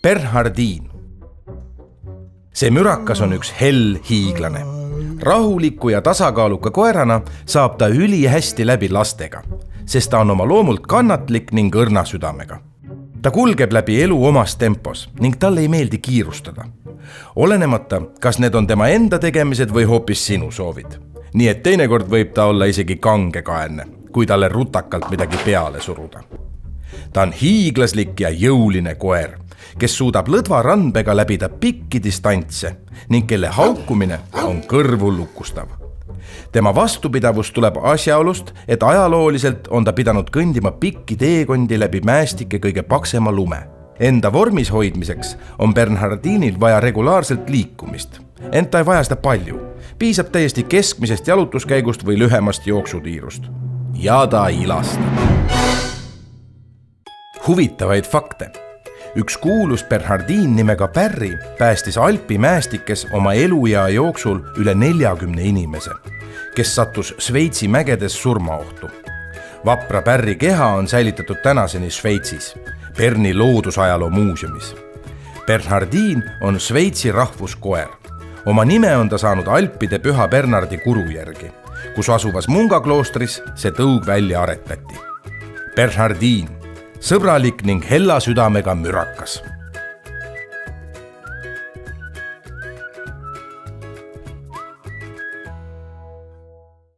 Bernhardin. See mürakas on üks hell hiiglane. Rahuliku ja tasakaaluka koerana saab ta ülihästi läbi lastega, sest ta on oma loomult kannatlik ning õrna südamega. Ta kulgeb läbi elu omas tempos ning talle ei meeldi kiirustada. Olenemata, kas need on tema enda tegemised või hoopis sinu soovid. Nii et teinekord võib ta olla isegi kangekaelne, kui talle rutakalt midagi peale suruda. Ta on hiiglaslik ja jõuline koer, kes suudab lõdva randbega läbida pikki distantse ning kelle haukumine on kõrvu lukustav. Tema vastupidavus tuleb asjaolust, et ajalooliselt on ta pidanud kõndima pikki teekondi läbi mäestike kõige paksema lume. Enda vormis hoidmiseks on Bernhardinil vaja regulaarselt liikumist, ent ta ei vaja seda palju. Piisab täiesti keskmisest jalutuskäigust või lühemast jooksukiirust. Ja ta ilastab. Huvitavaid fakte. Üks kuulus Bernhardin nimega Barry päästis Alpi mäestikes oma eluea jooksul üle 40 inimese, kes sattus Šveitsi mägedes surmaohtu. Vapra Barry keha on säilitatud tänaseni Šveitsis, Berni loodusajaloo muuseumis. Bernhardin on Šveitsi rahvuskoer. Oma nime on ta saanud Alpide Püha Bernardi kuru järgi, kus asuvas munkakloostris see tõug välja aretati. Bernhardin, sõbralik ning hella südamega mürakas.